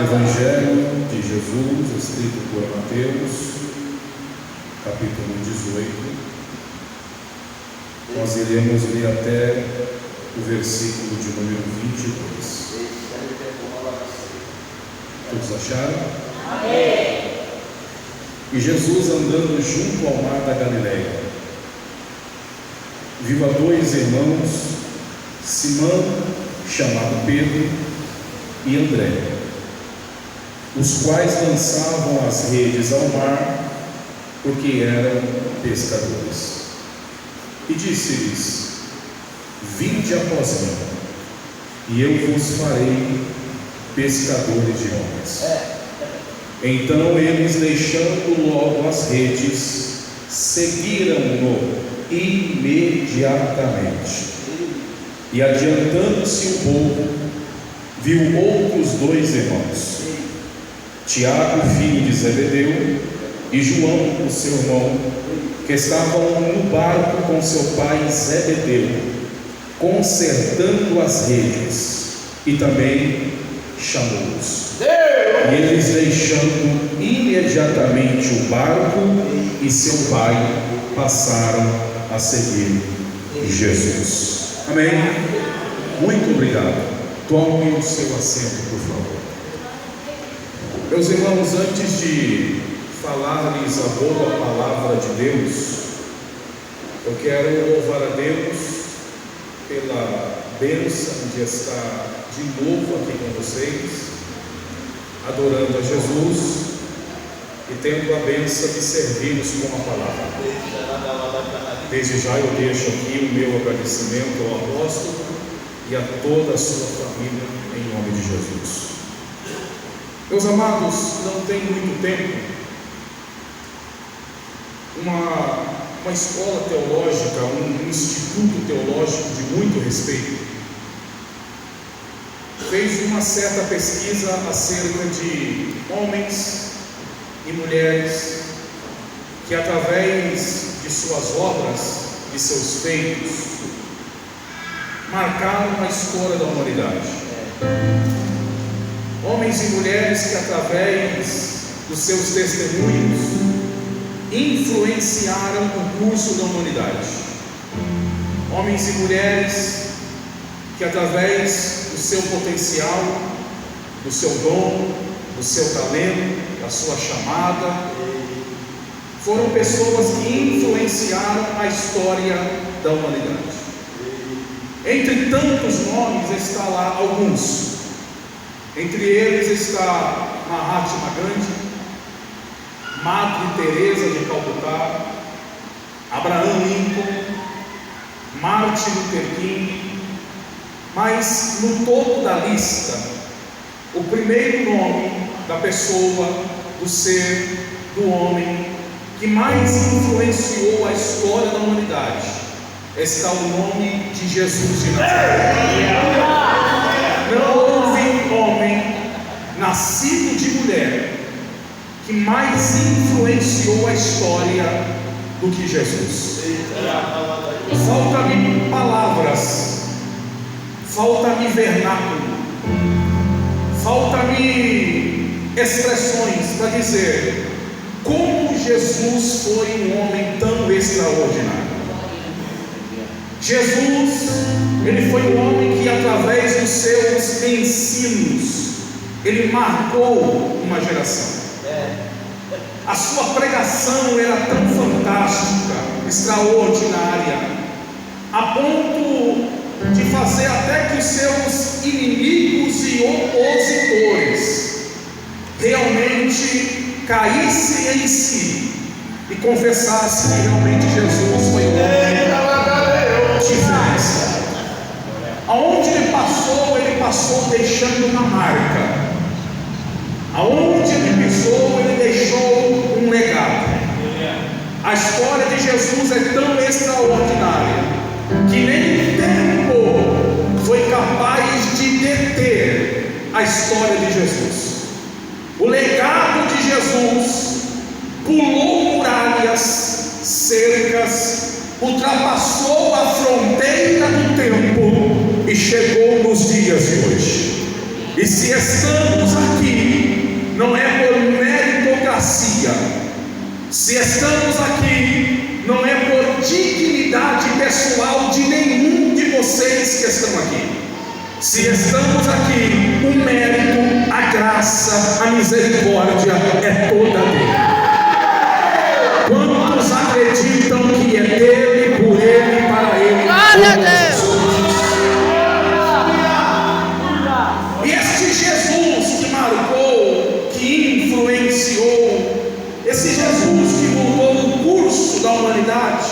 Evangelho de Jesus, escrito por Mateus, capítulo 18. Nós iremos ler até o versículo de número 22. Todos acharam? Amém. E Jesus, andando junto ao mar da Galileia, viu a dois irmãos, Simão, chamado Pedro, e André, os quais lançavam as redes ao mar, porque eram pescadores. E disse-lhes: Vinde após mim, e eu vos farei pescadores de homens. Então eles, deixando logo as redes, seguiram-no imediatamente. E adiantando-se um pouco, viu outros dois irmãos, Tiago, filho de Zebedeu, e João, o seu irmão, que estavam no barco com seu pai Zebedeu, consertando as redes, e também chamou-os. E eles, deixando imediatamente o barco e seu pai, passaram a seguir Jesus. Amém? Muito obrigado. Tome o seu assento, por favor. Meus irmãos, antes de falar-lhes a boa palavra de Deus, eu quero louvar a Deus pela bênção de estar de novo aqui com vocês, adorando a Jesus e tendo a bênção de servi-los com a palavra. Desde já eu deixo aqui o meu agradecimento ao apóstolo e a toda a sua família, em nome de Jesus. Meus amados, não tem muito tempo, uma escola teológica, um instituto teológico de muito respeito, fez uma certa pesquisa acerca de homens e mulheres que, através de suas obras, de seus feitos, marcaram a história da humanidade. Homens e mulheres que, através dos seus testemunhos, influenciaram o curso da humanidade. Homens e mulheres que, através do seu potencial, do seu dom, do seu talento, da sua chamada, foram pessoas que influenciaram a história da humanidade. Entre tantos nomes está lá alguns. Entre eles está Mahatma Gandhi, Madre Teresa de Calcutá, Abraham Lincoln, Martin Luther King. Mas no topo da lista, o primeiro nome da pessoa, do ser, do homem que mais influenciou a história da humanidade, está o nome de Jesus de Nazaré. Não houve homem nascido de mulher que mais influenciou a história do que Jesus. Falta-me palavras, falta-me vernáculo, falta-me expressões para dizer como Jesus foi um homem tão extraordinário. Jesus, ele foi um homem que, através dos seus ensinos, ele marcou uma geração. A sua pregação era tão fantástica, extraordinária, a ponto de fazer até que os seus inimigos e opositores realmente caíssem em si e confessassem que realmente Jesus foi um homem diferenciado. Aonde ele passou deixando uma marca. Aonde ele pisou, ele deixou um legado. A história de Jesus é tão extraordinária que nem o tempo foi capaz de deter a história de Jesus. O legado de Jesus pulou muralhas, cercas, ultrapassou a fronteira do tempo e chegou nos dias de hoje. E se estamos aqui não é por meritocracia. Se estamos aqui, não é por dignidade pessoal de nenhum de vocês que estão aqui. Se estamos aqui, o mérito, a graça, a misericórdia é toda dele. Quantos acreditam que é dele, por ele, para ele? Glória a Deus! E este Jesus que marcou, que influenciou, esse Jesus que mudou o curso da humanidade,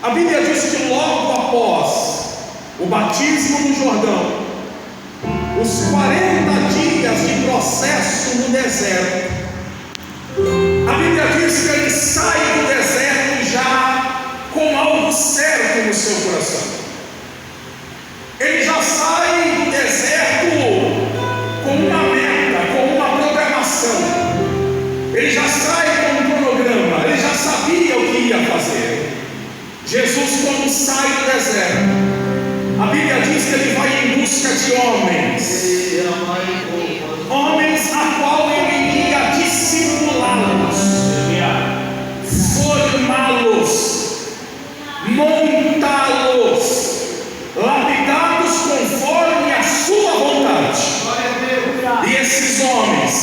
a Bíblia diz que logo após o batismo no Jordão, os 40 dias de processo no deserto, a Bíblia diz que ele sai do deserto já com algo certo no seu coração. Ele já sai do deserto com uma meta, com uma programação. Ele já sai com um cronograma, ele já sabia o que ia fazer. Jesus, quando sai do deserto, a Bíblia diz que ele vai em busca de homens a qual ele ia discipulá-los, formá-los, montá-los, lapidados conforme a sua vontade. E esses homens,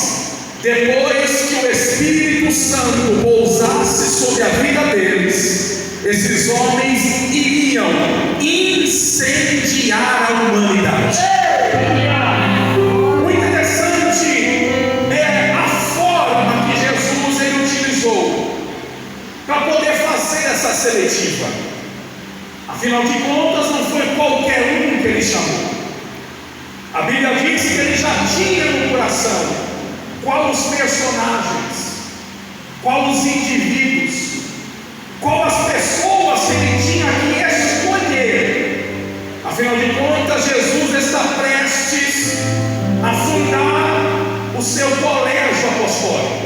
depois que o Espírito Santo pousasse sobre a vida deles, esses homens iriam incendiar a humanidade. O interessante é a forma que Jesus ele utilizou para poder fazer essa seletiva. Afinal de contas, não foi qualquer um que ele chamou. A Bíblia diz que ele já tinha no coração qual os personagens, qual os indivíduos, qual as pessoas que ele tinha que escolher. Afinal de contas, Jesus está prestes a fundar o seu colégio apostólico.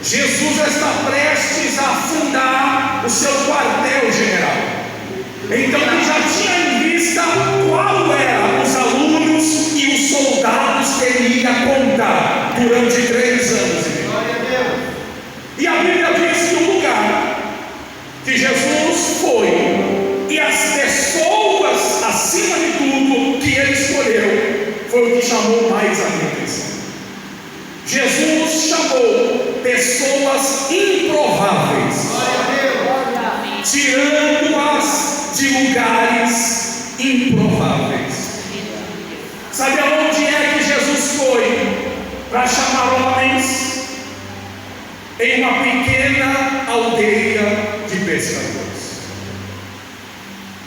Jesus está prestes a fundar o seu quartel-general. Então ele já tinha em vista qual eram os alunos e os soldados que ele ia contar durante 3 anos. E a Bíblia diz que o lugar que Jesus foi e as pessoas, acima de tudo, que ele escolheu, foi o que chamou mais a minha atenção. Jesus chamou pessoas improváveis, tirando-as de lugares improváveis. Sabe aonde é que Jesus foi para chamar homens? Em uma pequena aldeia de pescadores.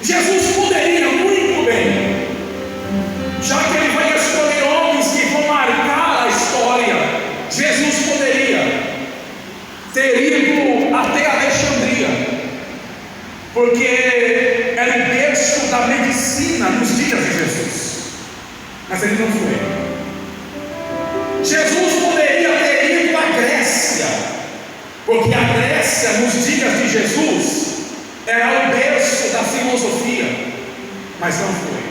Jesus poderia muito bem, já que ele vai escolher homens que vão marcar a história, Jesus poderia ter ido até Alexandria, porque era o berço da medicina nos dias de Jesus, mas ele não foi. Jesus poderia ter ido à Grécia, porque a Grécia, nos dias de Jesus, era o berço da filosofia, mas não foi.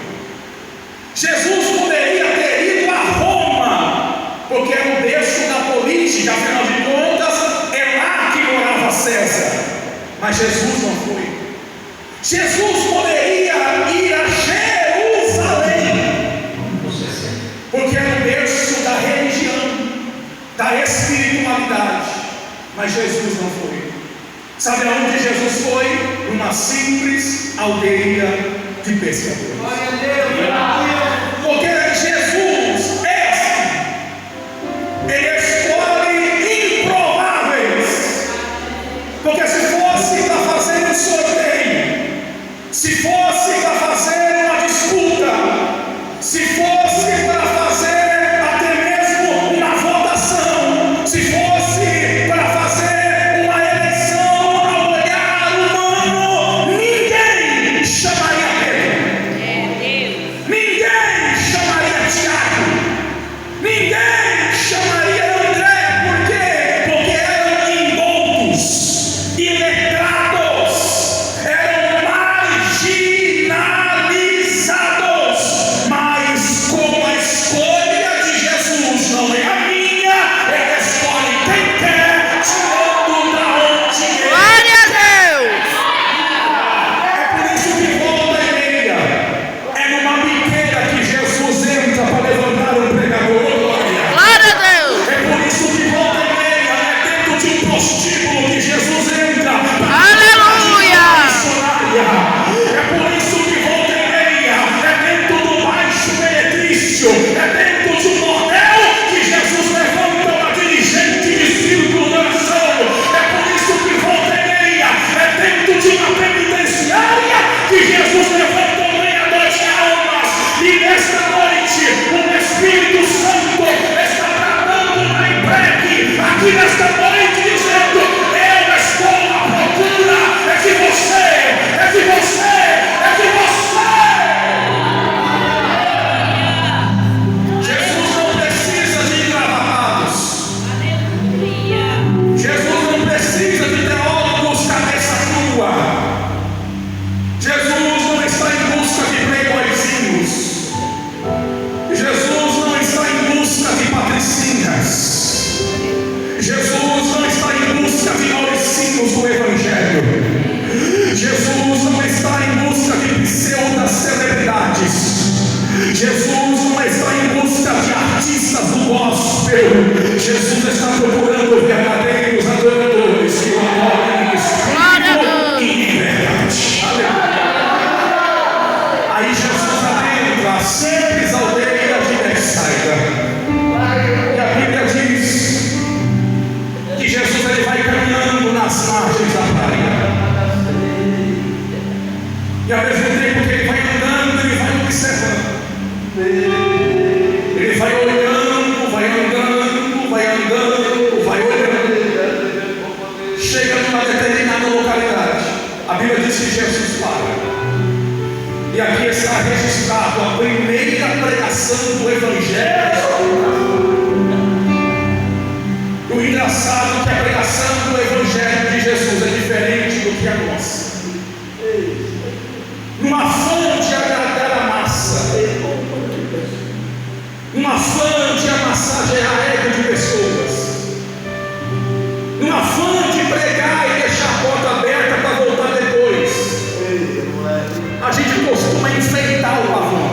Jesus poderia ter ido a Roma, porque era o berço da política, afinal de contas, é lá que morava César, mas Jesus não foi. Jesus poderia ir a Jerusalém, porque era o berço da religião, da espiritualidade, mas Jesus não foi. Sabe aonde Jesus foi? Numa simples aldeia de pescadores. Porque Jesus é assim. Ele escolhe improváveis. Porque se fosse para fazer um sorteio, se fosse para fazer uma disputa, se fosse para fazer até mesmo uma votação, se fosse para fazer uma eleição ao olhar humano, ninguém chamaria Pedro, ninguém chamaria Tiago, ninguém chamaria André. Por quê? Porque eram indoutos, iletrados, eram marginais. área. E ao mesmo tempo que ele vai andando, ele vai observando. Ele vai olhando, vai andando, vai andando, vai olhando. Chega numa determinada localidade. A Bíblia diz que Jesus para. E aqui está registrado a primeira pregação do Evangelho. O engraçado é que a pregação do Evangelho de Jesus é diferente do que a nossa. Numa fã de agradar a massa, numa fã de amassagear a ego de pessoas, numa fã de pregar e deixar a porta aberta para voltar depois, a gente costuma enfeitar o pavão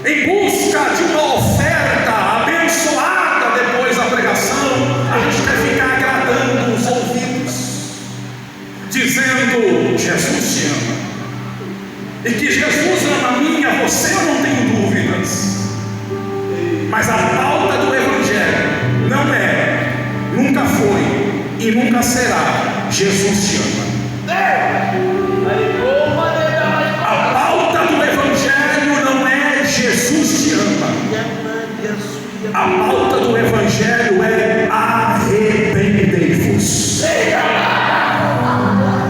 em busca de uma oferta abençoada. Depois da pregação, a gente quer ficar agradando os ouvidos, dizendo: Jesus te ama, e que Jesus ama a mim e a você, eu não tenho dúvidas. Mas a pauta do Evangelho não é, nunca foi e nunca será: Jesus te ama. A pauta do Evangelho não é Jesus te ama. A pauta do Evangelho é arrependei-vos.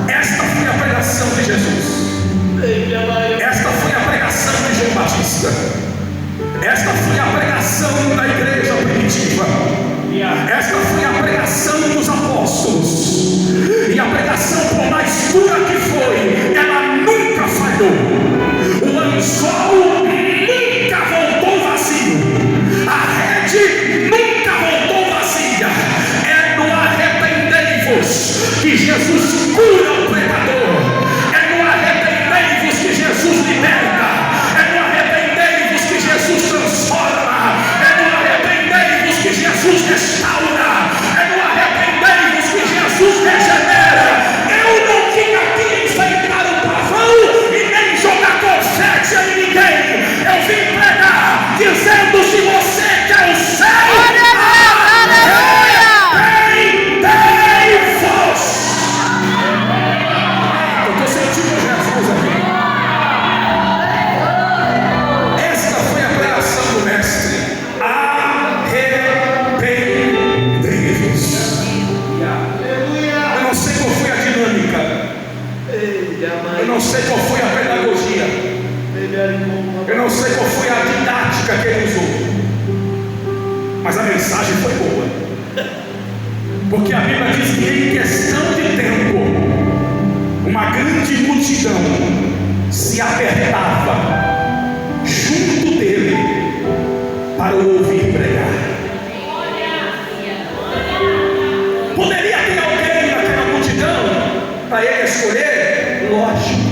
Esta foi a pregação de Jesus. Esta foi a pregação de João Batista. Esta foi a pregação da igreja primitiva. Esta foi a pregação dos apóstolos. E a pregação, por mais dura que foi, ela nunca falhou. O anzol nunca voltou vazio. A rede nunca voltou vazia. É no arrependei-vos que Jesus cura o pecador. É no arrependei-vos que Jesus liberta. É no arrependei-vos que Jesus transforma. É no arrependei-vos que Jesus restaura. É no arrependei-vos que Jesus regenera. Eu não vim aqui enfeitar o pavão e nem jogar confete em ninguém. Eu vim pregar dizendo: se você quer o céu, arrependei-vos. Eu estou sentindo Jesus aqui. Esta foi a pregação do Mestre: arrependei-vos. Eu não sei qual foi a dinâmica, eu não sei qual foi a pedagogia, eu não sei qual foi a didática que ele usou, mas a mensagem foi boa. Porque a Bíblia diz que em questão de tempo, uma grande multidão se apertava junto dele para o ouvir pregar. Poderia ter alguém naquela multidão para ele escolher? Lógico.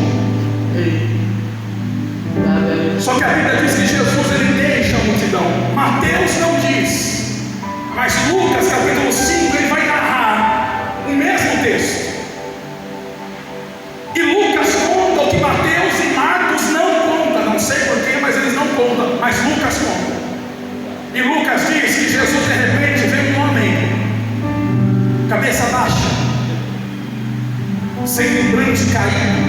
Só que a Bíblia diz que Jesus ele deixa a multidão. Mateus não diz, mas Lucas capítulo 5 ele vai narrar o mesmo texto. E Lucas conta o que Mateus e Marcos não contam. Não sei porquê, mas eles não contam. Mas Lucas conta. E Lucas diz que Jesus de repente vê um homem, cabeça baixa, semblante caído,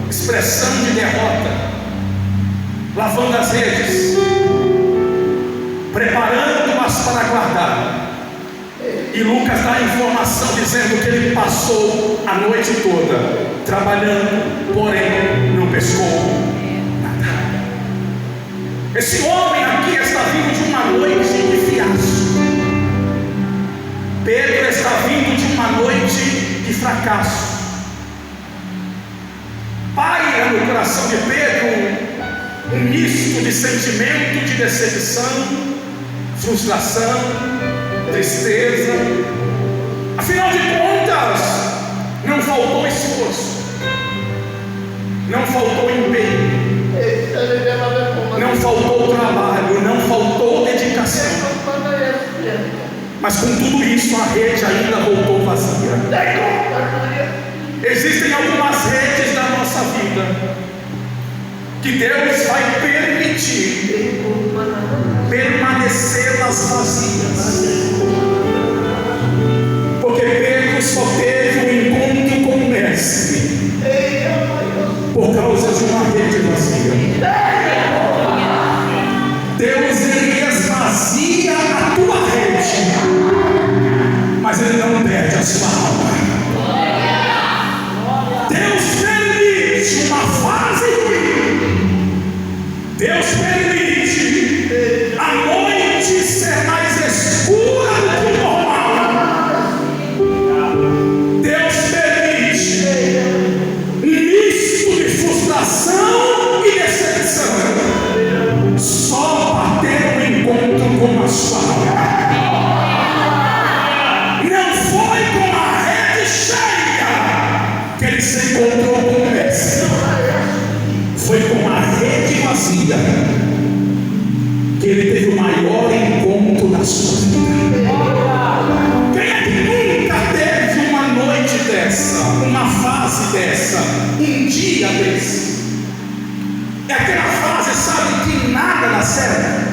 expressão de derrota, lavando as redes, preparando-as para guardar. E Lucas dá a informação dizendo que ele passou a noite toda trabalhando, porém não pescou nada. Esse homem aqui está vindo de uma noite de fiasco. Pedro está vindo de uma noite de fracasso. Paira no coração de Pedro um misto de sentimento de decepção, frustração, tristeza. Afinal de contas, não faltou esforço, não faltou empenho, não faltou trabalho, não faltou dedicação. Mas com tudo isso, a rede ainda voltou vazia. Existem algumas redes da nossa vida que Deus vai permitir permanecê-las vazias, dia que ele teve o maior encontro da sua vida. Quem é que nunca teve uma noite dessa, uma fase dessa, um dia desse? É aquela fase, sabe, que nada dá certo.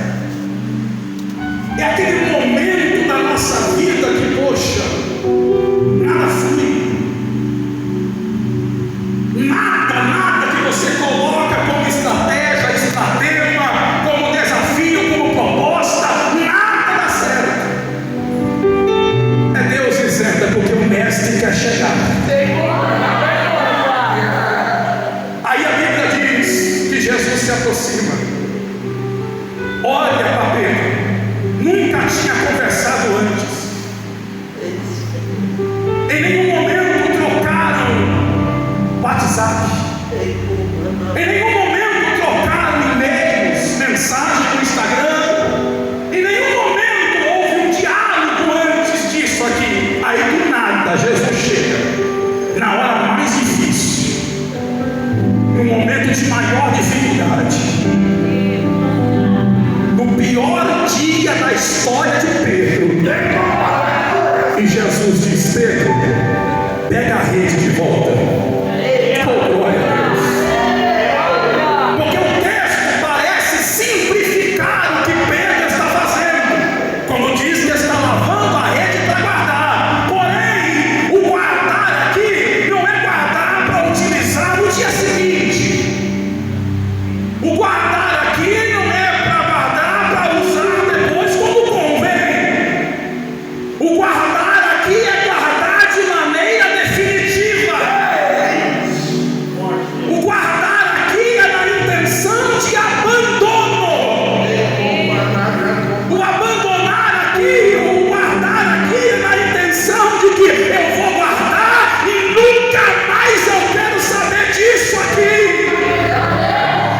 É aquele momento da nossa vida que, poxa, nada flui. Nada que você coloca como estratégia, estratema, como desafio, como proposta, nada dá certo. É Deus dizendo, é porque o mestre quer chegar. Aí a Bíblia diz que Jesus se aproxima, olha para Pedro, nunca tinha conversado antes, em nenhum momento trocaram WhatsApp, em nenhum momento trocaram e-mails, mensagem no Instagram, em nenhum momento houve um diálogo antes disso aqui. Aí do nada Jesus chega, na hora mais difícil, no momento de maior dificuldade, no pior dia da história de Pedro, e Jesus diz: Pedro, pega a rede de volta. Oh, glória a Deus. Porque o texto parece simplificar o que Pedro está fazendo, quando diz que está lavando a rede para guardar. Porém, o guardar aqui não é guardar para utilizar no dia seguinte. O guardar aqui não é para guardar para usar depois quando convém. O guardar aqui é guardar de maneira definitiva. O guardar aqui é na intenção de abandono. O abandonar aqui, o guardar aqui é na intenção de que eu vou guardar e nunca mais eu quero saber disso aqui.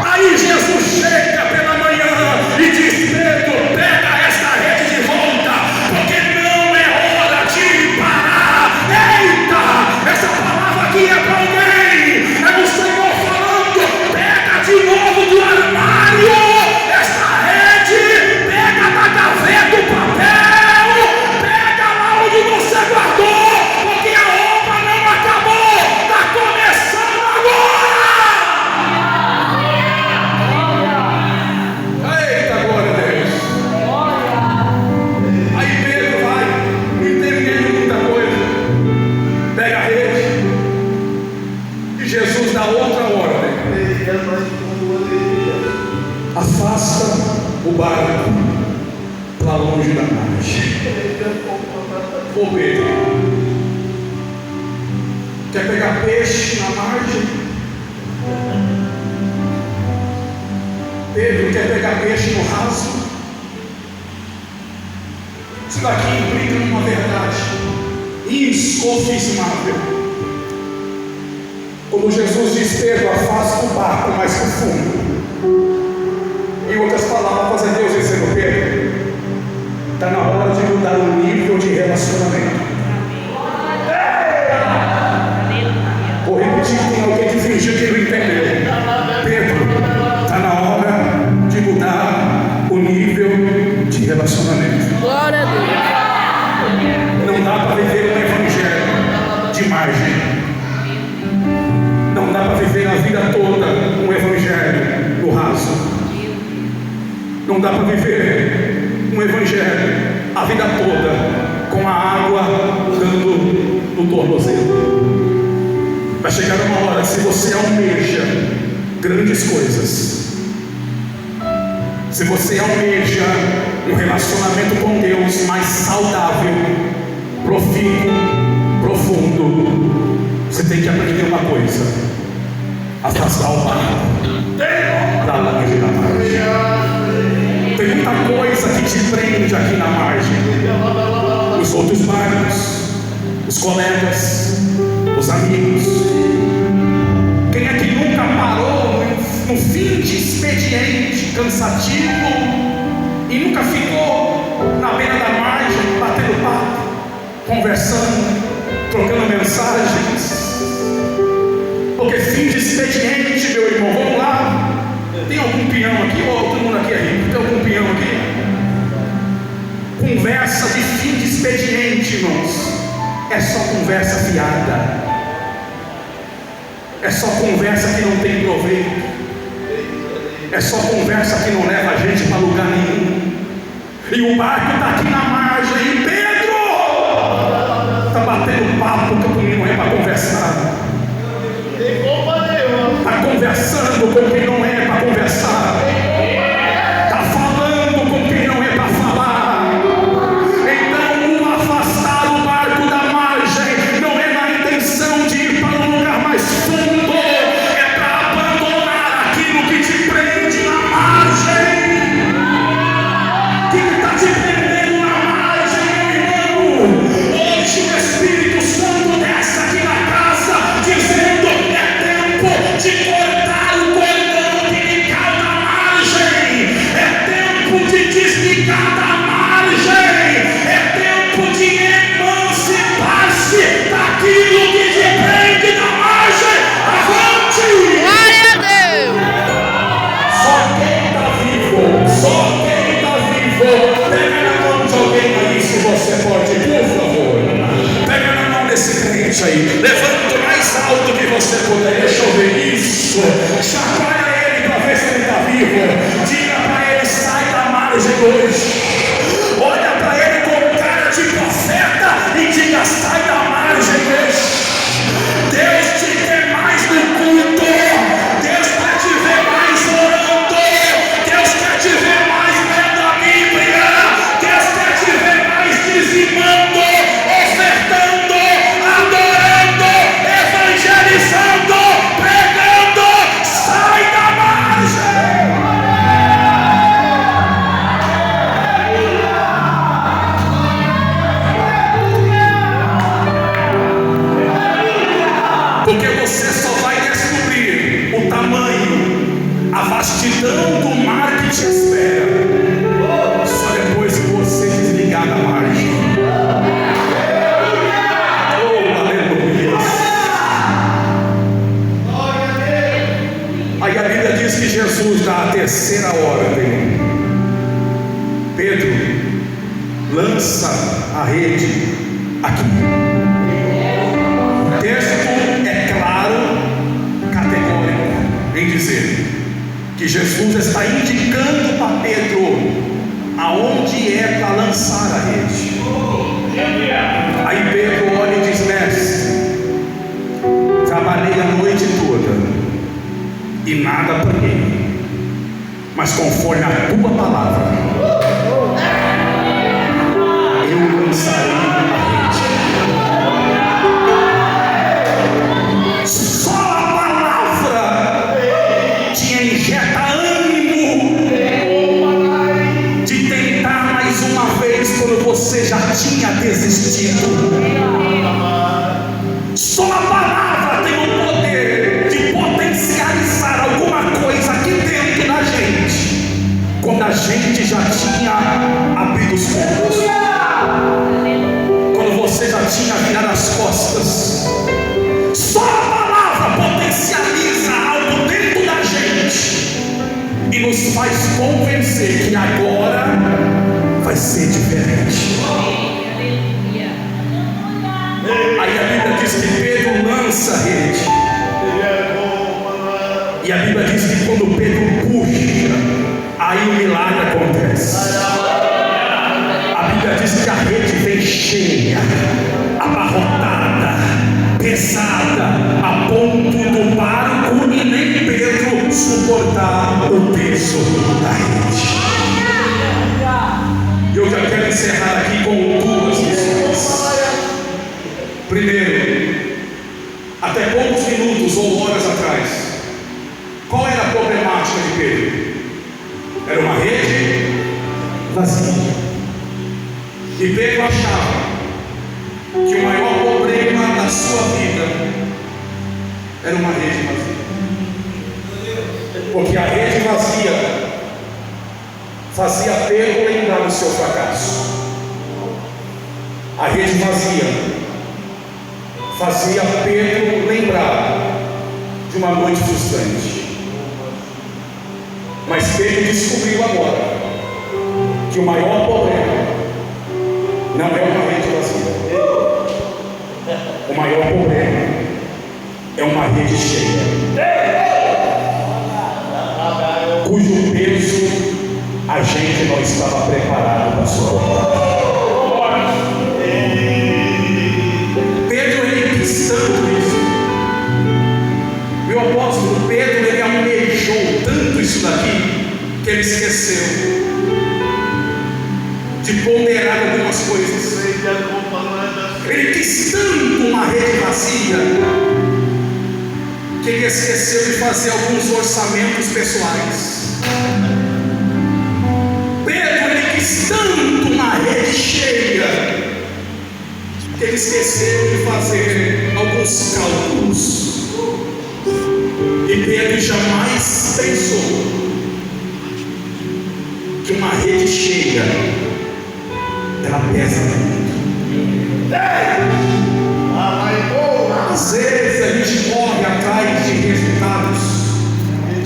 Aí Jesus chega pela manhã e diz: Pedro, pega esta rede de volta, porque não é hora de parar. Eita, essa palavra aqui é para alguém, é o Senhor falando: pega de novo do armário esta rede, pega da gaveta o papel, pega lá onde você guardou, porque a obra não acabou, está começando agora. Eita, glória a Deus. Aí Pedro vai, não entendendo muita coisa, pega a rede, e Jesus dá outra ordem: afasta o barco para longe da margem. Ô Pedro, quer pegar peixe na margem? Pedro, quer pegar peixe no raso? Isso daqui implica numa verdade insofismável. Como Jesus diz: Pedro, afasta o barco mais profundo. Em outras palavras, é Deus dizendo: Pedro, está na hora de mudar o nível de relacionamento. Vou repetir, tem alguém que fingiu que não entendeu. Pedro, está na hora de mudar o nível de relacionamento. Glória a Deus. Não dá para viver um evangelho de margem. Não dá para viver a vida toda um evangelho no raso. Não dá para viver um evangelho a vida toda com a água dando no tornozelo. Vai chegar uma hora, se você almeja grandes coisas, se você almeja um relacionamento com Deus mais saudável, profícuo, profundo, você tem que aprender uma coisa: afastar o barco da longe da margem. Tem muita coisa que te prende aqui na margem: os outros barcos, os colegas, os amigos. Quem é que nunca parou no fim de expediente cansativo e nunca ficou na beira da margem, batendo papo, conversando, trocando mensagens? Porque fim de expediente, meu irmão, vamos lá, Tem algum peão aqui? Ou todo mundo aqui é rico? Tem algum peão aqui? Conversa de fim de expediente, irmãos, é só conversa fiada, é só conversa que não tem proveito, é só conversa que não leva a gente para lugar nenhum. E o barco está aqui na margem, e Pedro está batendo papo com quem não é para conversar, está conversando com quem não é para conversar, está falando com quem não é para falar. Então, o afastar o barco da margem não é na intenção de ir para um lugar mais fundo, é para abandonar aquilo que te prende na margem. Te prendendo na margem, meu irmão. Hoje o Espírito Santo desce aqui na casa, dizendo: é tempo de cortar o cordão umbilical da margem, é tempo de desligar da margem, é tempo de emancipar-se daquilo que te prende na margem. Avante! Glória a Deus! Só quem está vivo, só quem está vivo. Pega na mão de alguém aí, se você pode, por favor. Pega na mão desse crente aí, levanta o mais alto que você puder. Deixa eu ver isso. Chacoalha ele para ver se ele está vivo. Diga para ele: sai da margem hoje. Olha para ele com cara de profeta e diga: sai da margem hoje. Deus te quer mais no culto. Deus quer te ver mais orando. Deus quer te ver mais lendo a Bíblia. Deus quer te ver mais dizimando, ofertando, adorando, evangelizando, pregando. Sai da margem. Porque você só vai descobrir o tamanho, a vastidão do mar que te espera só depois que você desligar da margem. Oh, aleluia! Aí a Bíblia diz que Jesus dá a terceira ordem: Pedro, lança a rede aqui. O texto é claro, categórico em dizer que Jesus está indicando para Pedro aonde é para lançar a rede. Aí Pedro olha e diz: mestre, trabalhei a noite toda e nada apanhei, mas conforme a tua palavra eu lançarei a rede. Só a palavra te injeta ânimo de tentar mais uma vez quando você já tinha desistido. Só a palavra tem o poder de potencializar alguma coisa aqui dentro da gente, quando a gente já tinha abrido os olhos, quando você já tinha virado as costas. Só a palavra potencializa algo dentro da gente e nos faz convencer que agora vai ser diferente. Aí a Bíblia diz que Pedro lança a rede, e a Bíblia diz que quando Pedro puxa, aí o milagre acontece. A Bíblia diz que a rede vem cheia, abarrotada, pesada, a ponto do barco e nem Pedro suportar o peso da rede. E eu já quero encerrar aqui com duas lições. Primeiro, até poucos minutos ou horas atrás, qual era a problemática de Pedro? Era uma rede vazia. E Pedro achava que o maior problema da sua vida era uma rede vazia, porque a rede vazia fazia Pedro lembrar do seu fracasso. A rede vazia fazia Pedro lembrar de uma noite frustrante. Mas Pedro descobriu agora que o maior problema não é uma rede vazia. O maior problema é uma rede cheia, cujo peso a gente não estava preparado para suportar. Pedro, ele quis tanto isso. Meu apóstolo Pedro, ele almejou tanto isso daqui, que ele esqueceu de ponderar algumas coisas. Ele quis tanto uma rede vazia, que ele esqueceu de fazer alguns orçamentos pessoais. Pedro, ele quis tanto uma rede cheia, que ele esqueceu de fazer alguns cálculos. E Pedro jamais pensou que uma rede cheia, ela pesa muito. Às vezes a gente corre atrás de resultados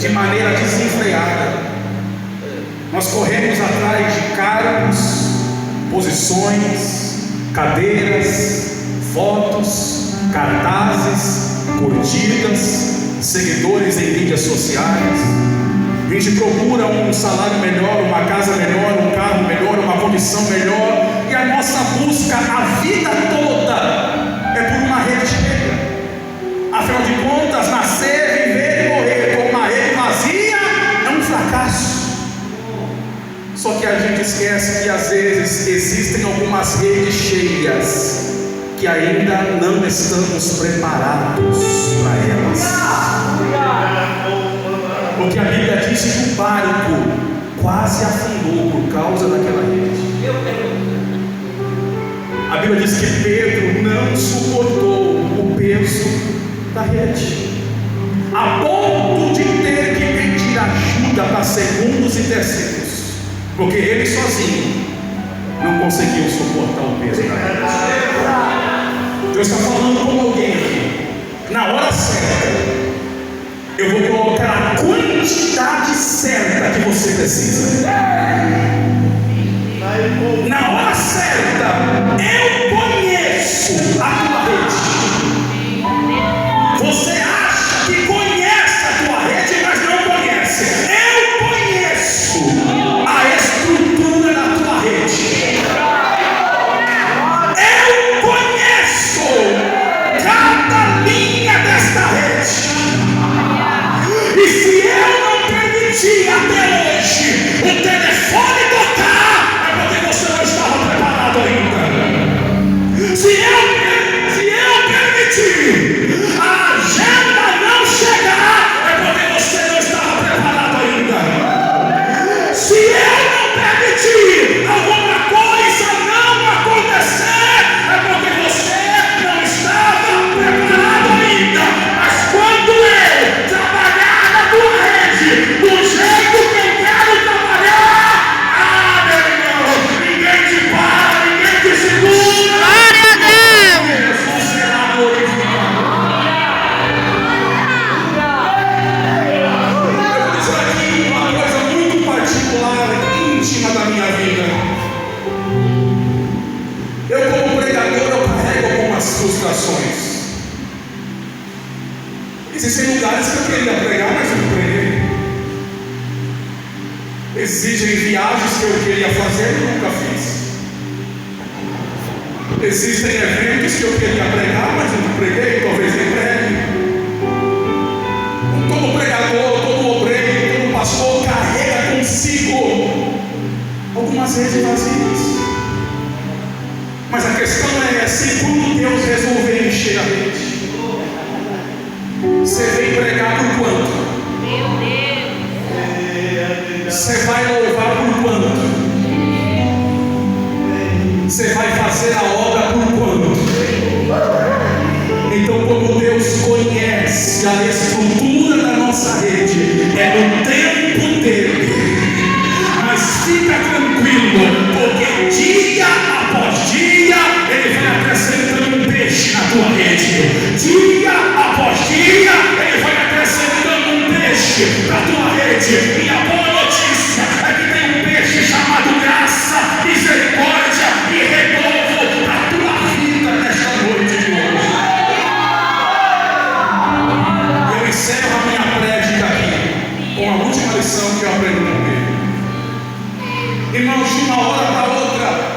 de maneira desenfreada. Nós corremos atrás de cargos, posições, cadeiras, fotos, cartazes, curtidas, seguidores em mídias sociais. A gente procura um salário melhor, uma casa melhor, um carro melhor, uma condição melhor, e a nossa busca a vida toda é por uma rede cheia. Afinal de contas, nascer, viver e morrer com uma rede vazia é um fracasso. Só que a gente esquece que às vezes existem algumas redes cheias que ainda não estamos preparados para elas. Porque a Bíblia diz que o barco quase afundou por causa daquela rede. A Bíblia diz que Pedro não suportou o peso da rede, a ponto de ter que pedir ajuda para segundos e terceiros, porque ele sozinho não conseguiu suportar o peso da rede. Deus está falando com alguém aqui. Na hora certa, eu vou colocar a quantidade certa que você precisa. Na hora certa, eu conheço a tua rede. Você acha que conhece a tua rede, mas não conhece. Eu conheço a estrutura da tua rede. Eu conheço cada linha desta rede. E se eu não permitir até hoje o telefone tocar, é porque você não estava preparado ainda. Se eu permitir a agenda não chegar, é porque você não estava preparado ainda. Se eu não permitir alguma coisa não acontecer, é porque você não estava preparado ainda. Mas quando eu trabalhar na tua rede do jeito que eu quero trabalhar, meu irmão, ninguém te para, ninguém te segura. Glória a Deus! Jesus será glorificado. Eu vou dizer aqui uma coisa muito particular, íntima da minha vida. Eu, como pregador, eu carrego algumas frustrações. Existem lugares que eu queria pregar, mas eu não preguei. Existem viagens que eu queria fazer e nunca fiz. Existem eventos que eu queria pregar, mas eu não preguei, talvez nem pregue. Todo pregador, todo obreiro, todo pastor carrega consigo algumas redes vazias. Mas a questão é, se quando Deus resolver encher a rede, você vem pregar por quanto? Você vai louvar por quanto? Você vai fazer a obra por quanto? Então, como Deus conhece a estrutura da nossa rede, é no tempo dele. Mas fica tranquilo, porque dia após dia ele vai acrescentando um peixe na tua rede. Dia após dia ele vai acrescentando um peixe na tua rede. E a bola lição que eu aprendi com Pedro. Irmãos, de uma hora